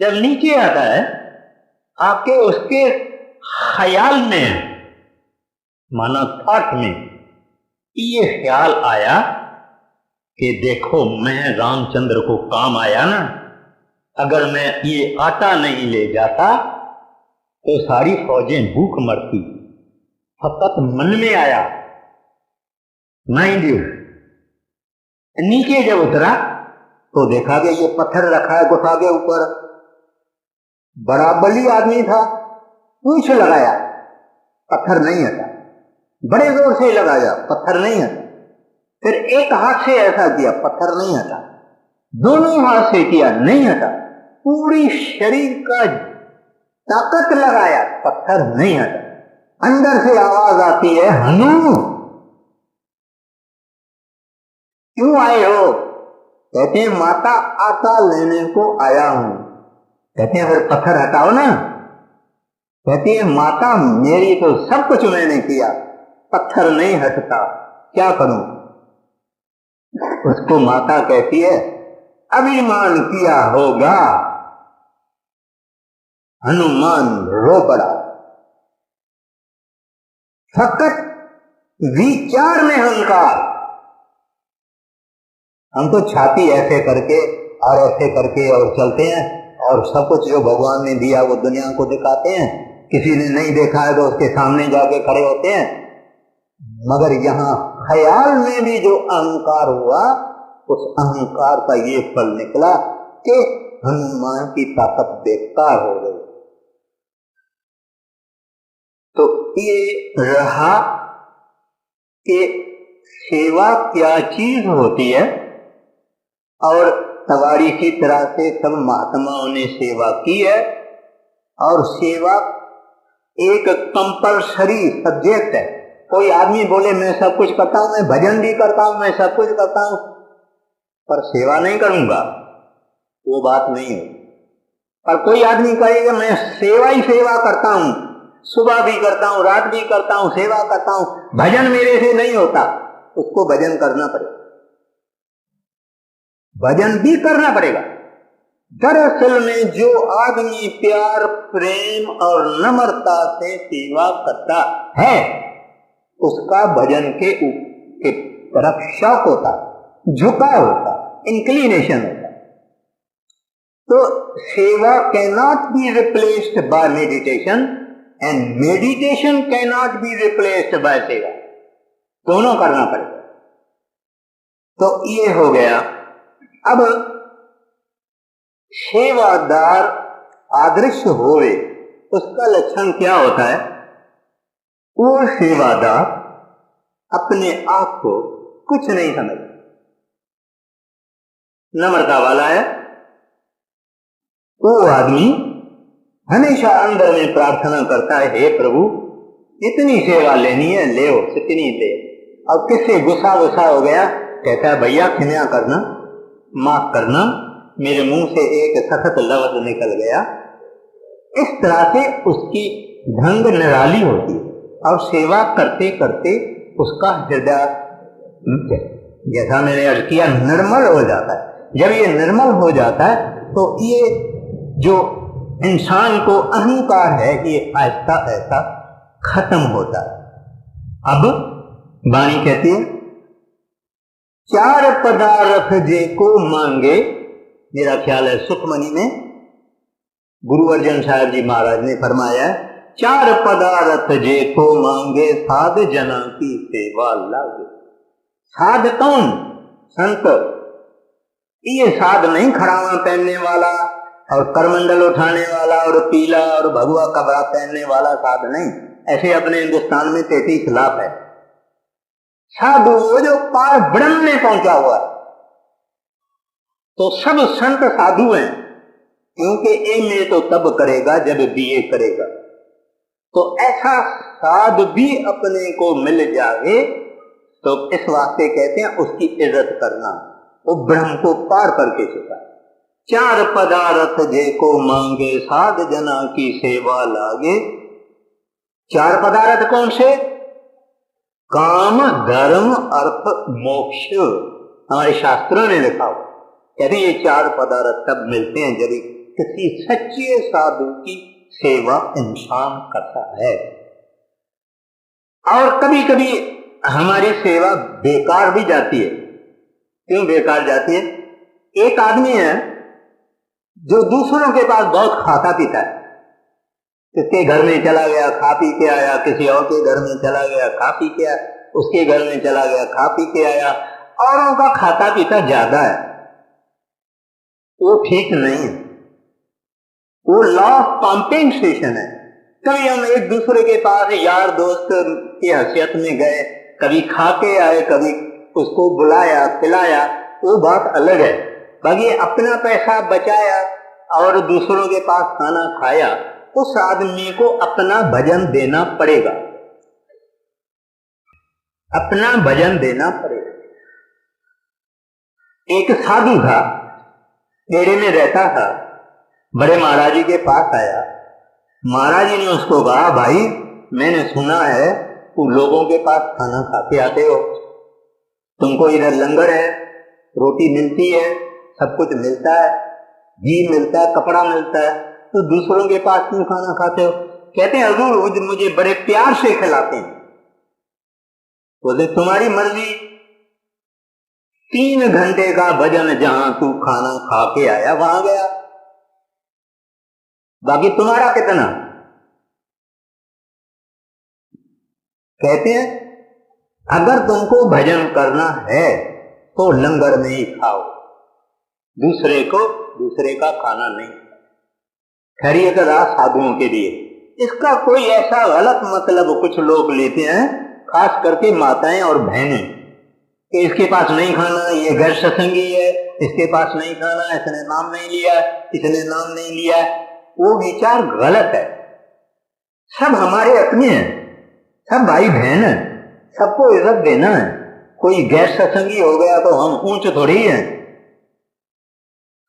जब नीचे आता है आपके उसके ख्याल में, माना थॉट में ये ख्याल आया कि देखो मैं रामचंद्र को काम आया ना, अगर मैं ये आटा नहीं ले जाता तो सारी फौजें भूख मरती। फकत मन में आया, माइंड यू। नीचे जब उतरा तो देखा कि ये पत्थर रखा है गुफा के ऊपर। बड़ा बली आदमी था, पूछ लगाया, पत्थर नहीं हटा। बड़े जोर से लगाया, पत्थर नहीं हटा। फिर एक हाथ से ऐसा किया, पत्थर नहीं हटा। दोनों हाथ से किया, नहीं हटा। पूरी शरीर का ताकत लगाया, पत्थर नहीं हटा। अंदर से आवाज आती है, हनु क्यों आए हो? कहते हैं माता आटा लेने को आया हूं। कहते हैं फिर पत्थर हटाओ ना। कहती है माता मेरी तो सब कुछ मैंने किया, पत्थर नहीं हटता, क्या करूं? उसको माता कहती है अभिमान किया होगा। हनुमान रो पड़ा। फकत विचार में अहंकार। हम तो छाती ऐसे करके और ऐसे करके और चलते हैं और सब कुछ जो भगवान ने दिया वो दुनिया को दिखाते हैं। किसी ने नहीं देखा है तो उसके सामने जाके खड़े होते हैं। मगर यहाँ ख्याल में भी जो अहंकार हुआ, उस अहंकार का ये फल निकला कि हनुमान की ताकत बेकार हो गई। तो ये रहा कि सेवा क्या चीज होती है। और सवारी की तरह से सब महात्माओं ने सेवा की है। और सेवा एक कंपल्सरी सब्जेक्ट है। कोई आदमी बोले मैं सब कुछ करता हूं, मैं भजन भी करता हूं, मैं सब कुछ करता हूं, पर सेवा नहीं करूंगा, वो बात नहीं है। पर कोई आदमी कहेगा मैं सेवा ही सेवा करता हूं, सुबह भी करता हूं, रात भी करता हूं, सेवा करता हूं, भजन मेरे से नहीं होता, उसको भजन करना पड़ेगा। भजन भी करना पड़ेगा। दरअसल में जो आदमी प्यार, प्रेम और नम्रता से सेवा करता है उसका भजन के तरफ शौक होता है, झुकाव होता है, इंक्लिनेशन होता है। तो सेवा cannot be replaced by meditation and meditation cannot be replaced by सेवा। दोनों करना पड़ेगा। तो ये हो गया। अब सेवादार आदर्श होवे उसका लक्षण क्या होता है? वो सेवादार अपने आप को कुछ नहीं समझता, नम्रता वाला है। वो आदमी हमेशा अंदर में प्रार्थना करता है, हे प्रभु इतनी सेवा लेनी है, ले कितनी ले। अब किससे गुस्सा हो गया, कहता है भैया क्षमा करना, माफ करना, मेरे मुंह से एक सख्त लफ्ज निकल गया। इस तरह से उसकी ढंग निराली होती है और सेवा करते करते उसका हृदय, जैसा मैंने अर्ज किया, निर्मल हो जाता है। जब ये निर्मल हो जाता है तो ये जो इंसान को अहंकार है ये आहिस्ता आहिस्ता खत्म होता है। अब वाणी कहती है चार पदार्थ जे को मांगे, मेरा ख्याल है सुखमणि में गुरु अर्जन साहब जी महाराज ने फरमाया, चार पदार्थ जे को मांगे साध जना की सेवा लागे। साध कौन? संत। ये साध नहीं खड़ावा पहनने वाला और करमंडल उठाने वाला और पीला और भगवा कपड़ा पहनने वाला साध नहीं। ऐसे अपने हिंदुस्तान में 33 लाख है। साधु वो जो पार ब्रह्म में पहुंचा हुआ है। तो सब संत साधु हैं, क्योंकि एमए तो तब करेगा जब बीए करेगा। तो ऐसा साध भी अपने को मिल जाए तो इस वास्ते कहते हैं उसकी इज्जत करना। वो ब्रह्म को पार करके चुका है। चार पदार्थ जेको मांगे साध जना की सेवा लागे। चार पदार्थ कौन से? काम, धर्म, अर्थ, मोक्ष। हमारे शास्त्रों ने लिखा हो, कहते हैं ये चार पदार्थ तब मिलते हैं जब किसी सच्चे साधु की सेवा इंसान करता है। और कभी कभी हमारी सेवा बेकार भी जाती है। क्यों बेकार जाती है? एक आदमी है जो दूसरों के पास बहुत खाता पीता है, किसके घर में चला गया खा पी के आया, किसी और के घर में चला गया खा पी के आया, उसके घर में चला गया खा पी के आया, औरों का खाता पीता ज्यादा है। वो ठीक नहीं है, वो लॉ ऑफ कॉम्पेंसेशन है। कभी हम एक दूसरे के पास यार दोस्त की हैसियत में गए, कभी खा के आए, कभी उसको बुलाया पिलाया, वो बात अलग है। बाकी अपना पैसा बचाया और दूसरों के पास खाना खाया, उस आदमी को अपना भजन देना पड़ेगा, अपना भजन देना पड़ेगा। एक साधु था, डेरे में रहता था, बड़े महाराज जी के पास आया। महाराज जी ने उसको कहा, भाई मैंने सुना है तू लोगों के पास खाना खाते आते हो, तुमको इधर लंगर है, रोटी मिलती है, सब कुछ मिलता है, घी मिलता है, कपड़ा मिलता है, तो दूसरों के पास क्यों खाना खाते हो? कहते हैं हजूर मुझे बड़े प्यार से खिलाते हैं। बोले तुम्हारी मर्जी, 3 घंटे का भजन जहां तू खाना खा के आया वहां गया, बाकी तुम्हारा कितना? कहते हैं अगर तुमको भजन करना है तो लंगर में ही खाओ, दूसरे का खाना नहीं। खैरियत रहा साधुओं के लिए। इसका कोई ऐसा गलत मतलब कुछ लोग लेते हैं, खास करके माताएं और बहनें, कि इसके पास नहीं खाना, ये गैर सत्संगी है, इसके पास नहीं खाना, इसने नाम नहीं लिया, इसने नाम नहीं लिया। वो विचार गलत है। सब हमारे अपने हैं, सब भाई बहन है, सबको इज्जत देना है। कोई गैर सत्संगी हो गया तो हम ऊंच थोड़ी हैं।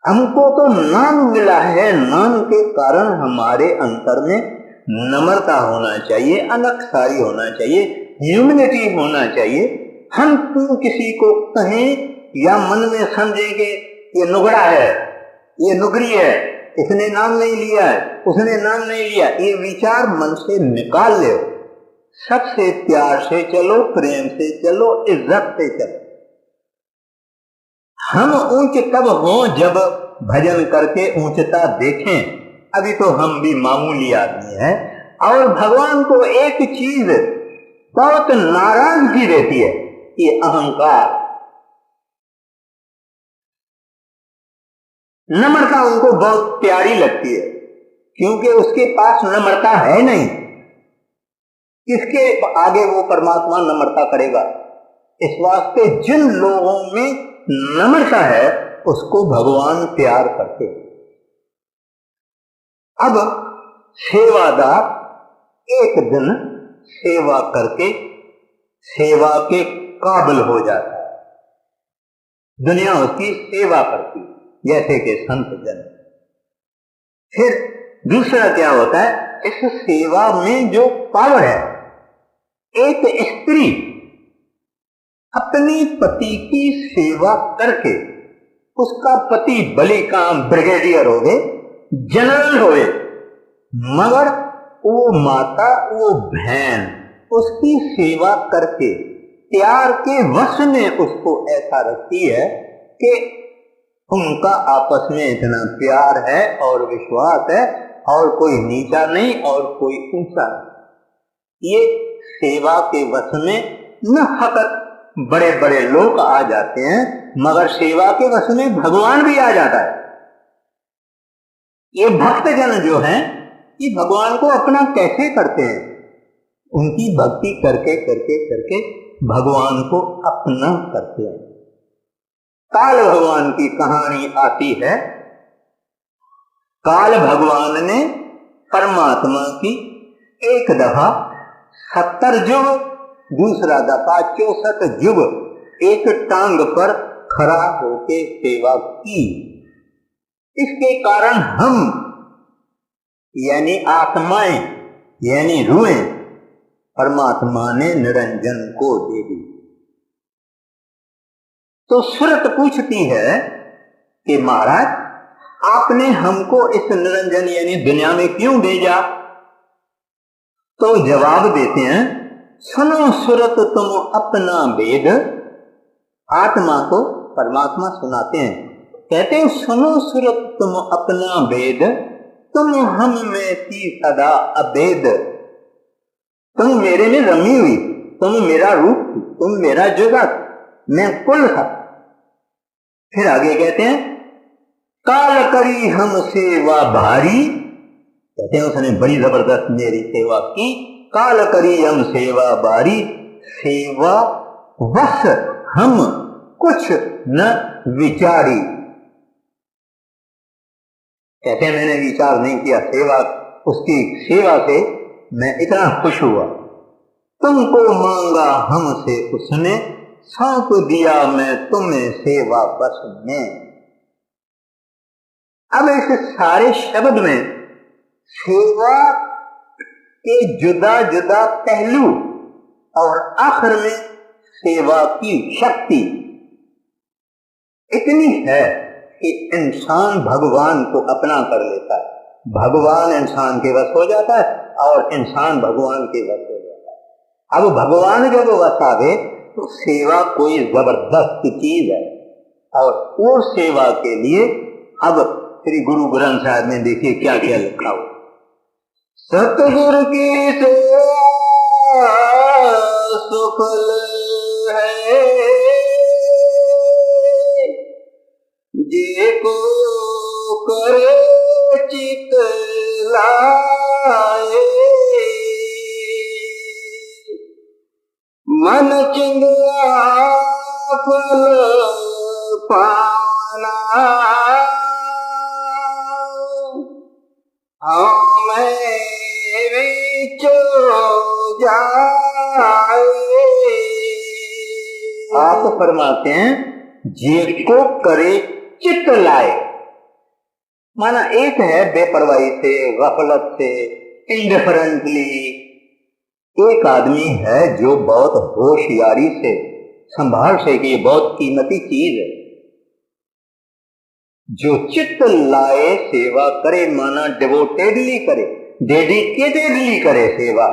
हमको तो नाम मिला है, नाम के कारण हमारे अंतर में नम्रता होना चाहिए, अलगसारी होना चाहिए, ह्यूमिलिटी होना चाहिए। हम क्यों किसी को कहें या मन में समझें कि ये नुगड़ा है, ये नुगरी है, इसने नाम नहीं लिया है, उसने नाम नहीं लिया, ये विचार मन से निकाल ले। सबसे प्यार से चलो, प्रेम से चलो, इज्जत से चलो। हम ऊंच तब हों जब भजन करके ऊंचता देखें। अभी तो हम भी मामूली आदमी हैं। और भगवान को एक चीज बहुत नाराजगी देती है, ये अहंकार। नम्रता उनको बहुत प्यारी लगती है, क्योंकि उसके पास नम्रता है नहीं। किसके आगे वो परमात्मा नम्रता करेगा? इस वास्ते जिन लोगों में नम्रता है उसको भगवान प्यार करते। अब सेवादार एक दिन सेवा करके सेवा के काबिल हो जाता है, दुनिया उसकी सेवा करती, जैसे कि संत जन। फिर दूसरा क्या होता है, इस सेवा में जो पावर है, एक स्त्री अपनी पति की सेवा करके, उसका पति भले काम ब्रिगेडियर हो गए, जनरल हो गए, मगर वो माता, वो बहन उसकी सेवा करके प्यार के वश में उसको ऐसा रखती है कि उनका आपस में इतना प्यार है और विश्वास है, और कोई नीचा नहीं और कोई ऊंचा नहीं। ये सेवा के वश में न फकत बड़े बड़े लोग आ जाते हैं, मगर सेवा के वश में भगवान भी आ जाता है। ये भक्तजन जो हैं, ये भगवान को अपना कैसे करते हैं? उनकी भक्ति करके करके करके भगवान को अपना करते हैं। काल भगवान की कहानी आती है काल भगवान ने परमात्मा की एक दफा 70 युग, दूसरा दफा 64 युग एक टांग पर खड़ा होके सेवा की। इसके कारण हम यानी आत्माएं यानी रूहें परमात्मा ने निरंजन को दे दी। तो सुरत पूछती है कि महाराज आपने हमको इस निरंजन यानी दुनिया में क्यों भेजा? तो जवाब देते हैं, सुनो सुरत तुम अपना वेद। आत्मा को परमात्मा सुनाते हैं, कहते हैं सुनो सुरत तुम अपना वेद, तुम हम में थी सदा अभेद। तुम मेरे में रमी हुई, तुम मेरा रूप, तुम मेरा जुगा, मैं कुल था। फिर आगे कहते हैं, काल करी हम सेवा भारी, कहते हैं उसने बड़ी जबरदस्त मेरी सेवा की। काल करी हम सेवा भारी, सेवा वश हम कुछ न विचारी। कहते हैं मैंने विचार नहीं किया, सेवा उसकी सेवा से मैं इतना खुश हुआ। तुमको मांगा हमसे उसने, सौंप दिया मैं तुम्हें सेवा बस में। अब इस सारे शब्द में सेवा के जुदा जुदा पहलू और आखिर में सेवा की शक्ति इतनी है कि इंसान भगवान को अपना कर लेता है, भगवान इंसान के वश हो जाता है और इंसान भगवान के वश हो जाता है। अब भगवान जब वश आवे तो सेवा कोई जबरदस्त चीज है। और वो सेवा के लिए अब श्री गुरु ग्रंथ साहब में देखिए क्या क्या लिखा हो। सतगुरु की सेवा सुफल है, जे को करे चित लाए, मन चिंगा फल पाना, हमें विचो जाए। आप फरमाते हैं जे को करे चित्त लाए, माना एक है बेपरवाही से, गफलत से, इंडिफरेंटली। एक आदमी है जो बहुत होशियारी से संभाल से कि बहुत कीमती चीज है, जो चित्त लाए सेवा करे, माना डिवोटेडली करे, डेडिकेटेडली करे सेवा,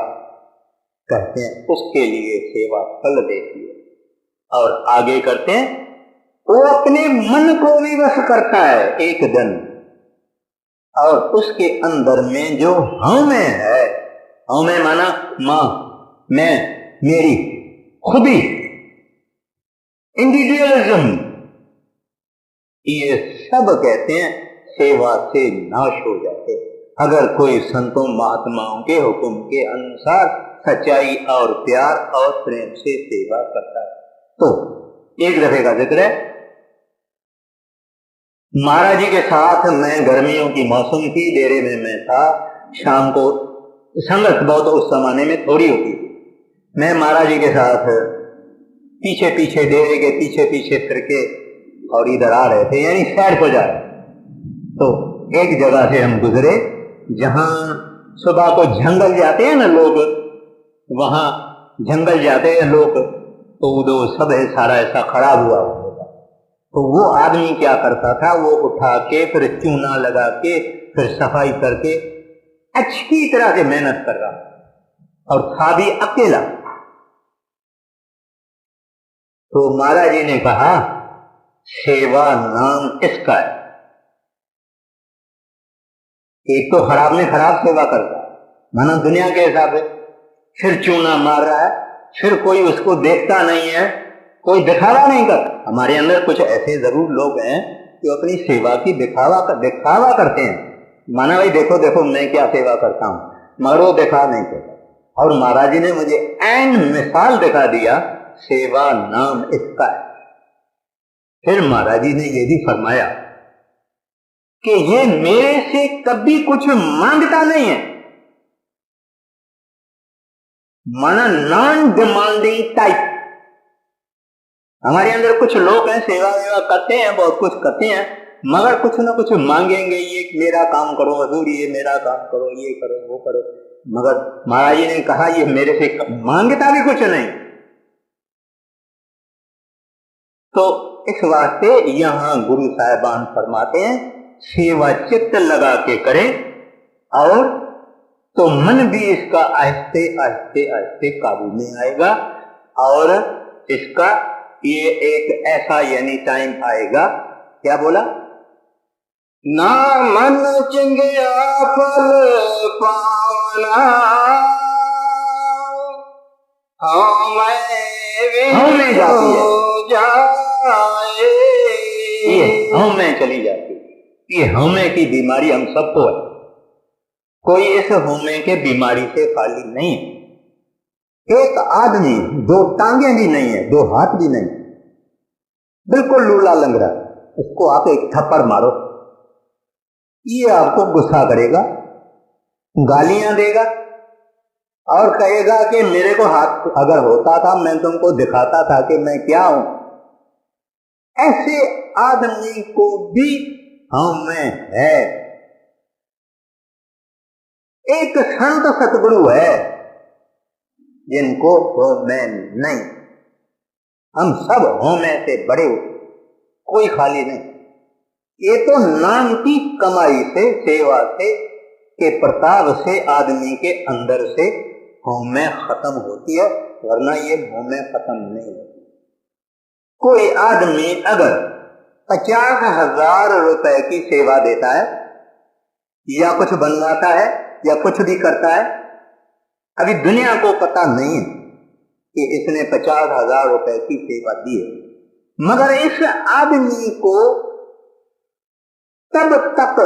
कहते हैं उसके लिए सेवा फल देती है। और आगे करते हैं वो अपने मन को भी वश करता है एक दिन, और उसके अंदर में जो हमें है, हमें माना मां, मैं, मेरी, खुदी, इंडिविजुअलिज्म, ये सब कहते हैं सेवा से नाश हो जाते। अगर कोई संतों महात्माओं के हुक्म के अनुसार सच्चाई और प्यार और प्रेम से सेवा करता है। तो एक दफे का जिक्र है, महाराज जी के साथ मैं, गर्मियों की मौसम थी, डेरे में मैं था, शाम को संगत बहुत उस जमाने में थोड़ी होती थी। मैं महाराज जी के साथ पीछे पीछे, डेरे के पीछे पीछे फिर के और इधर आ रहे थे, यानी सैर को जा रहे। तो एक जगह से हम गुजरे जहां सुबह को जंगल जाते हैं ना लोग, वहां जंगल जाते हैं लोग, तो वो सब है सारा ऐसा खराब हुआ होता। तो वो आदमी क्या करता था, वो उठा के फिर चूना लगा के फिर सफाई करके अच्छी तरह से मेहनत कर रहा, और था भी अकेला। तो महाराज जी ने कहा सेवा नाम इसका है। एक तो खराब में खराब सेवा करता है, माना दुनिया के हिसाब से, फिर चूना मार रहा है, फिर कोई उसको देखता नहीं है, कोई दिखावा नहीं करता। हमारे अंदर कुछ ऐसे जरूर लोग हैं जो अपनी सेवा की दिखावा करते हैं, माना भाई देखो देखो मैं क्या सेवा करता हूं, मगर वो दिखा नहीं करता। और महाराज जी ने मुझे ऐन मिसाल दिखा दिया, सेवा नाम इसका है। फिर महाराज जी ने ये भी फरमाया कि ये मेरे से कभी कुछ मांगता नहीं है, माना नॉन डिमांडिंग टाइप। हमारे अंदर कुछ लोग हैं सेवा वेवा करते हैं, बहुत कुछ करते हैं, मगर कुछ ना कुछ मांगेंगे, ये मेरा काम करो हजूर, ये मेरा काम करो, ये करो वो करो। मगर महाराज जी ने कहा ये मेरे से मांगता भी कुछ नहीं। तो इस वास्ते यहां गुरु साहिबान फरमाते हैं सेवा चित्त लगा के करें, और तो मन भी इसका आहिस्ते आहिस्ते आहिस्ते काबू में आएगा, और इसका ये एक ऐसा यानी टाइम आएगा, क्या बोला, ना मन चिंगिया फल पावना, हमें जाती है, जाए ये हमें चली जाती है। ये हमें की बीमारी हम सबको है, कोई इस हमें के बीमारी से खाली नहीं है। एक आदमी दो टांगे भी नहीं है, दो हाथ भी नहीं, बिल्कुल लूला लंगड़ा, उसको आप एक थप्पड़ मारो, ये आपको गुस्सा करेगा, गालियां देगा, और कहेगा कि मेरे को हाथ अगर होता था मैं तुमको दिखाता था कि मैं क्या हूं। ऐसे आदमी को भी हमें है। एक संत सतगुरु है जिनको हमें नहीं, हम सब हमें से बड़े हो, कोई खाली नहीं। ये तो नाम की कमाई से, सेवा से, के प्रताप से आदमी के अंदर से हमें खत्म होती है, वरना ये हमें खत्म नहीं होती। कोई आदमी अगर 50,000 रुपए की सेवा देता है, या कुछ बनवाता है, या कुछ भी करता है, अभी दुनिया को पता नहीं है कि इसने 50,000 रुपए की सेवा दी है, मगर इस आदमी को तब तक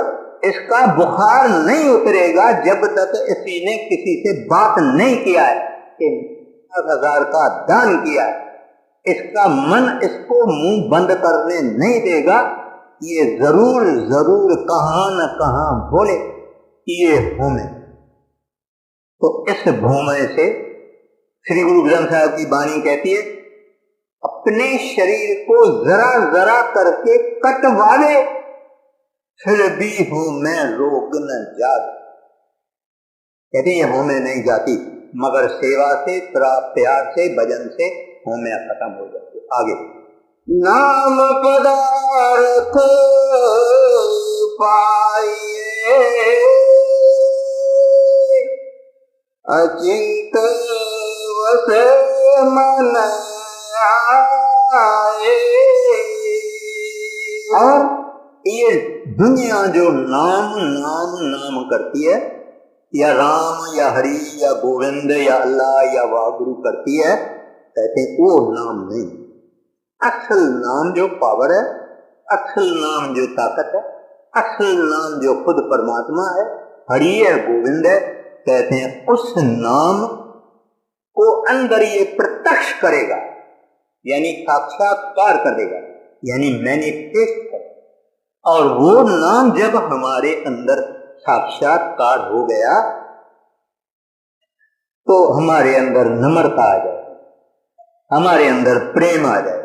इसका बुखार नहीं उतरेगा जब तक इसी ने किसी से बात नहीं किया है कि 50,000 का दान किया है। इसका मन इसको मुंह बंद करने नहीं देगा, ये जरूर जरूर कहां न कहां बोले ये भूमे। तो इस भूमे से श्री गुरु ग्रंथ साहब की वाणी कहती है, अपने शरीर को जरा जरा करके कटवावे, फिर भी हूं मैं रोग न जाग। कहते ये हूं मैं नहीं जाती, मगर सेवा से, प्यार से, भजन से हूं मैं खत्म हो जाती। आगे, नाम पदार्थ पाइए अचिंत वसे मन आए। और ये दुनिया जो नाम नाम नाम करती है, या राम या हरि या गोविंद या अल्लाह या वाहगुरु करती है, कहते हैं वो नाम नहीं। असल नाम जो पावर है, असल नाम जो ताकत है, असल नाम जो खुद परमात्मा है, हरि है, गोविंद है, कहते हैं उस नाम को अंदर ये प्रत्यक्ष करेगा, यानी साक्षात्कार करेगा, यानी मैनिफेस्ट करेगा। और वो नाम जब हमारे अंदर साक्षात्कार हो गया तो हमारे अंदर नम्रता आ जाए, हमारे अंदर प्रेम आ जाए।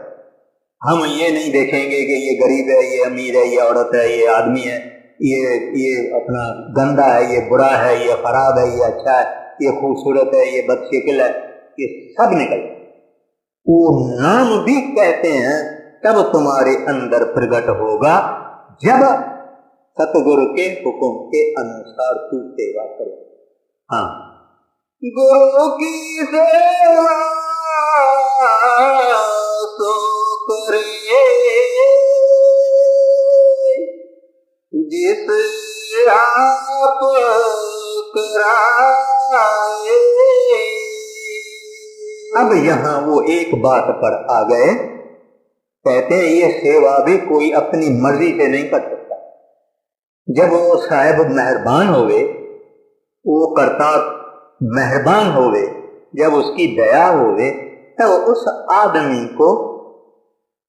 हम ये नहीं देखेंगे कि ये गरीब है, ये अमीर है, ये औरत है, ये आदमी है, ये अपना गंदा है, ये बुरा है, ये खराब है, ये अच्छा है, ये खूबसूरत है, ये बदशक्ल है, ये सब निकल। वो नाम भी कहते हैं तब तुम्हारे अंदर प्रकट होगा जब सतगुरु के हुक्म के अनुसार तू सेवा करे। हाँ, गुरु की सेवा सो करे जिस आप कराए। अब यहाँ वो एक बात पर आ गए, कहते हैं ये सेवा भी कोई अपनी मर्जी से नहीं कर सकता। जब वो साहिब मेहरबान होवे, वो करता मेहरबान होवे, जब उसकी दया होवे, तब उस आदमी को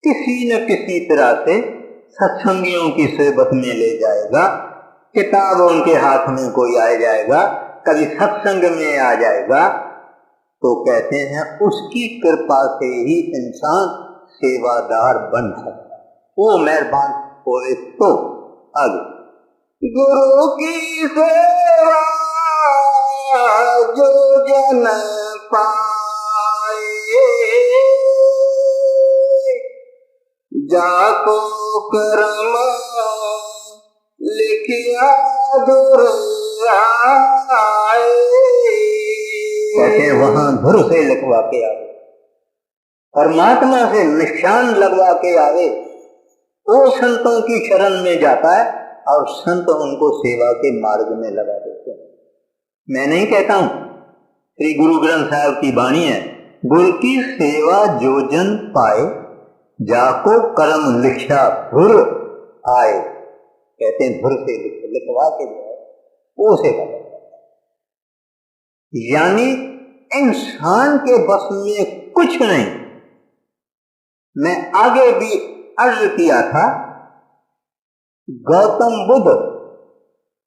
किसी न किसी तरह से सत्संगियों की सोबत में ले जाएगा, किताब उनके हाथ में कोई आ जाएगा, कभी सत्संग में आ जाएगा, तो कहते हैं उसकी कृपा से ही इंसान सेवादार बन सकता, वो मेहरबान होए तो। आगे गुरु की सेवा जो जन पाए, जाको कर्म लिखिया धुर आए। कहते हैं वहां धुर से लिखवा के आवे, परमात्मा से निशान लगवा के आवे, वो संतों की शरण में जाता है और संत उनको सेवा के मार्ग में लगा देते हैं। मैं नहीं कहता हूं, श्री गुरु ग्रंथ साहब की वाणी है, गुरु की सेवा जो जन पाए, जाको कर्म लिखा धुर आए। कहते हैं धुर से लिखवा के जाए, वो सेवा करता है। यानी इंसान के बस में कुछ नहीं। मैं आगे भी अर्ज किया था, गौतम बुद्ध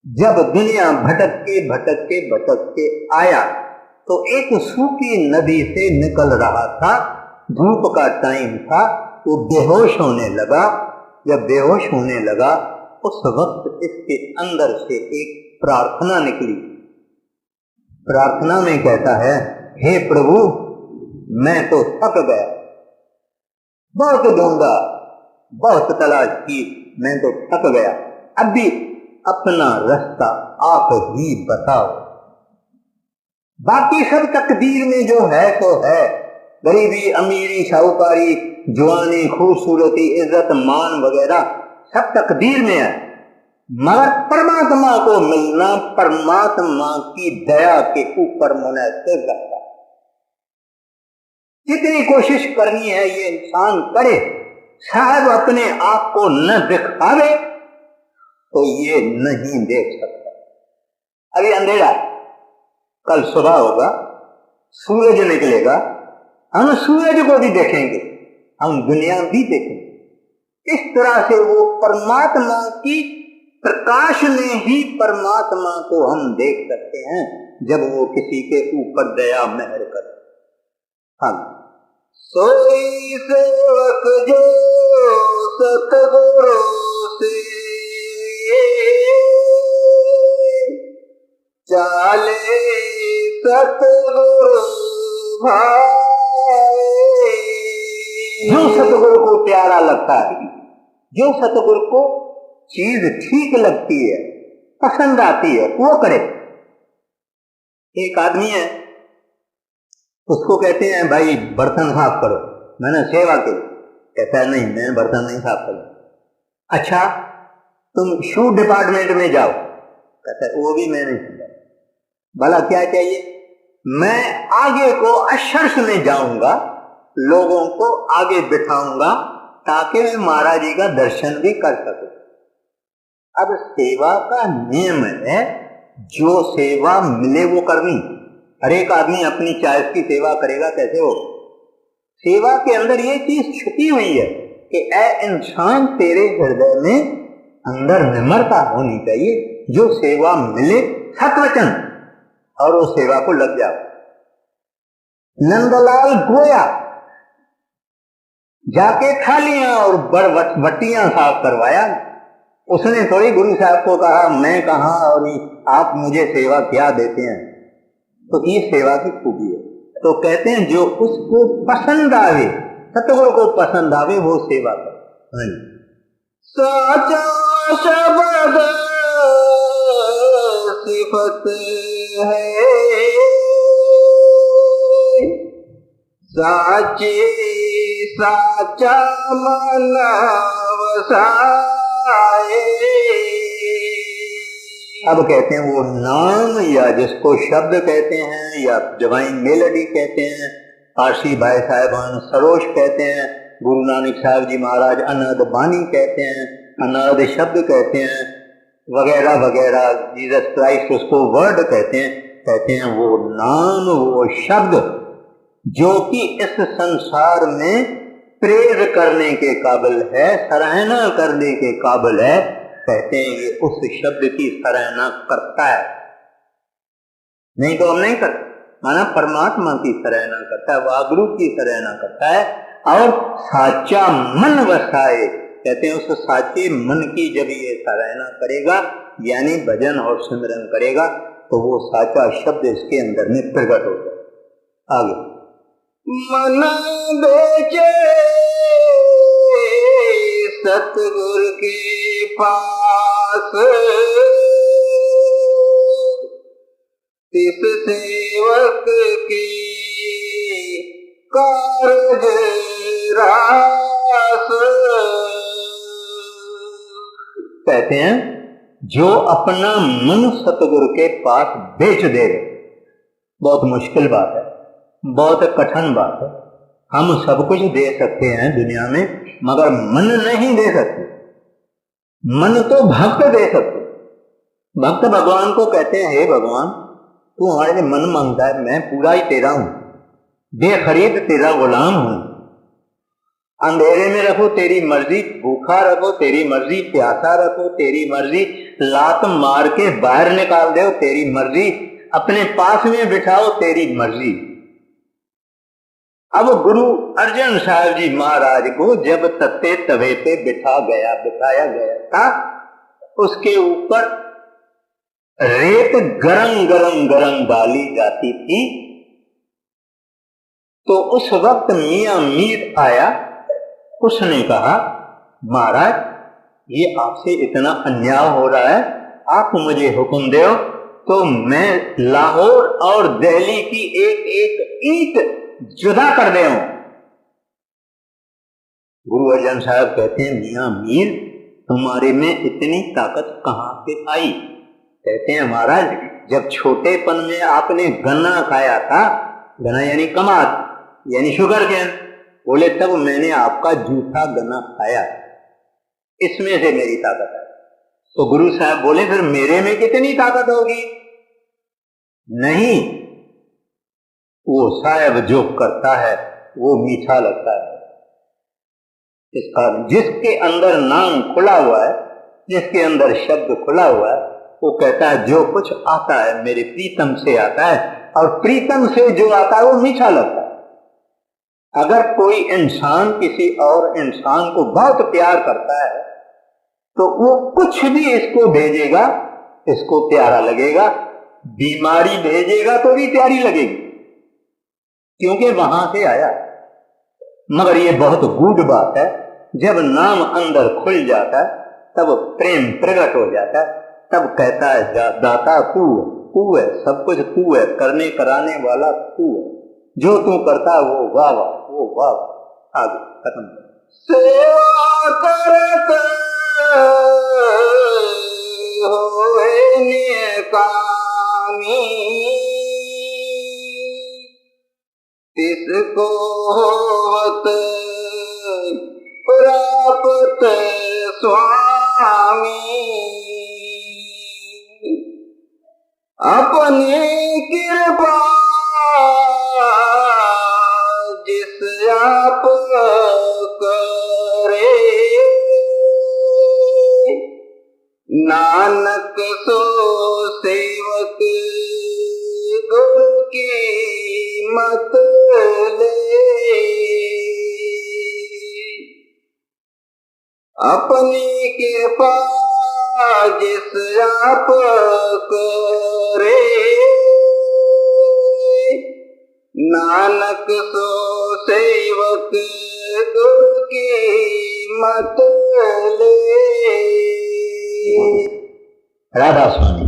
जब दुनिया भटक के आया तो एक सूखी नदी से निकल रहा था, धूप का टाइम था, वो बेहोश होने लगा। जब बेहोश होने लगा उस वक्त इसके अंदर से एक प्रार्थना निकली। प्रार्थना में कहता है, हे प्रभु मैं तो थक गया, बहुत ढूंढा, बहुत तलाश की, मैं तो थक गया, अभी अपना रास्ता आप ही बताओ। बाकी सब तकदीर में जो है तो है, गरीबी, अमीरी, शाहूकारी, जवानी, खूबसूरती, इज्जत, मान वगैरह सब तकदीर में है, मगर परमात्मा को मिलना परमात्मा की दया के ऊपर मुनहसर रहता है। जितनी कोशिश करनी है ये इंसान करे, साहब अपने आप को न दिखावे तो ये नहीं देख सकता। अभी अंधेरा, कल सुबह होगा, सूरज निकलेगा, हम सूरज को भी देखेंगे, हम दुनिया भी देखेंगे। इस तरह से वो परमात्मा की प्रकाश में ही परमात्मा को हम देख सकते हैं, जब वो किसी के ऊपर दया मेहर करे। हम सोई सेवक जो सतगुरु से चाले सतगुरु भाई। जो सतगुरु को प्यारा लगता है, जो सतगुरु को चीज ठीक लगती है, पसंद आती है, वो करे। एक आदमी है, उसको कहते हैं भाई बर्तन साफ करो, मैंने सेवा की, कहता है नहीं मैं बर्तन नहीं साफ करूं। अच्छा तुम शू डिपार्टमेंट में जाओ, कहता है वो भी मैं नहीं समझा। भला क्या चाहिए? मैं आगे को अशर्ष में जाऊंगा, लोगों को आगे बिठाऊंगा ताकि मैं महाराज जी का दर्शन भी कर सकूं। अब सेवा का नियम है, जो सेवा मिले वो करनी। हर एक आदमी अपनी चॉइस की सेवा करेगा कैसे हो? सेवा के अंदर ये चीज छुपी हुई है कि ऐ इंसान तेरे हृदय में अंदर निम्रता होनी चाहिए, जो सेवा मिले सत्वचन और वो सेवा को लग जाओ। नंदलाल गोया जाके थालियां और बट्टियां साफ करवाया, उसने थोड़ी गुरु साहब को कहा मैं कहां और आप मुझे सेवा क्या देते हैं। तो ये सेवा की खूबी है। तो कहते हैं जो उसको पसंद आवे, सतगुरु को पसंद आवे, वो सेवा करे। साचा शब्द सिफत है, साची साचा मन वसाए। अब कहते हैं वो नाम, या जिसको शब्द कहते हैं या डिवाइन मेलोडी कहते हैं, आशी भाई साहिबान सरोज कहते हैं, गुरु नानक साहब जी महाराज अनाद बानी कहते हैं, अनाद शब्द कहते हैं, वगैरह वगैरह, जीसस क्राइस्ट उसको वर्ड कहते हैं। कहते हैं वो नाम, वो शब्द जो कि इस संसार में प्रेर करने के काबिल है, सराहना करने के काबिल है, कहते हैं ये उस शब्द की सराहना करता है। नहीं तो हम नहीं करते। माना परमात्मा की सराहना करता है, वागुरु की सराहना करता है। और साचा मन वसाए, कहते हैं उस साचे मन की जब ये सराहना करेगा, यानी भजन और सिमरन करेगा, तो वो साचा शब्द इसके अंदर में प्रकट हो जाए। आगे मन बेचे सतगुरु के पास, तिस सेवक की कारज रास। कहते हैं जो अपना मन सतगुरु के पास बेच दे, बहुत मुश्किल बात है, बहुत कठिन बात है। हम सब कुछ दे सकते हैं दुनिया में, मगर मन नहीं दे सकते। मन तो भक्त दे सकते। भक्त भगवान को कहते हैं, हे भगवान तू हमारे लिए मन मांगता है, मैं पूरा ही तेरा हूं, बेखरीद तेरा गुलाम हूं। अंधेरे में रखो तेरी मर्जी, भूखा रखो तेरी मर्जी, प्यासा रखो तेरी मर्जी, लात मार के बाहर निकाल दो तेरी मर्जी, अपने पास में बिठाओ तेरी मर्जी। अब गुरु अर्जन साहब जी महाराज को जब तत्ते तवे पे बिठाया गया था, उसके ऊपर रेत गरम डाली जाती थी। तो उस वक्त मियां मीर आया, उसने कहा महाराज ये आपसे इतना अन्याय हो रहा है, आप मुझे हुक्म दो तो मैं लाहौर और दिल्ली की एक एक ईंट जुदा कर दे। गुरु अर्जन साहब कहते हैं मियां मीर तुम्हारे में इतनी ताकत कहां से आई? कहते हैं महाराज जब छोटेपन में आपने गन्ना खाया था, गन्ना यानी कमात यानी शुगर केन, बोले तब मैंने आपका जूठा गन्ना खाया, इसमें से मेरी ताकत है। तो गुरु साहब बोले फिर मेरे में कितनी ताकत होगी? नहीं, वो साहब जो करता है वो मीठा लगता है। इस कारण जिसके अंदर नाम खुला हुआ है, जिसके अंदर शब्द खुला हुआ है, वो कहता है जो कुछ आता है मेरे प्रीतम से आता है, और प्रीतम से जो आता है वो मीठा लगता है। अगर कोई इंसान किसी और इंसान को बहुत प्यार करता है तो वो कुछ भी इसको भेजेगा, इसको प्यारा लगेगा। बीमारी भेजेगा तो भी प्यारी लगेगी, क्योंकि वहां से आया। मगर ये बहुत गूढ़ बात है, जब नाम अंदर खुल जाता है तब प्रेम प्रकट हो जाता है, तब कहता है दाता तू है, सब कुछ तू है, करने कराने वाला तू है, जो तू करता है वो वाह वाह, वो वाह वाह। आगे खत्म। सेवा करत होए निकामी, तिसको होवत प्राप्त स्वामी। अपनी कृपा जिस आप करे, नानक सो सेवक गुरु की मत ले। अपनी कृपा जिस आप करे, नानक सो सेवक गुरु की मत ले। राधा स्वामी।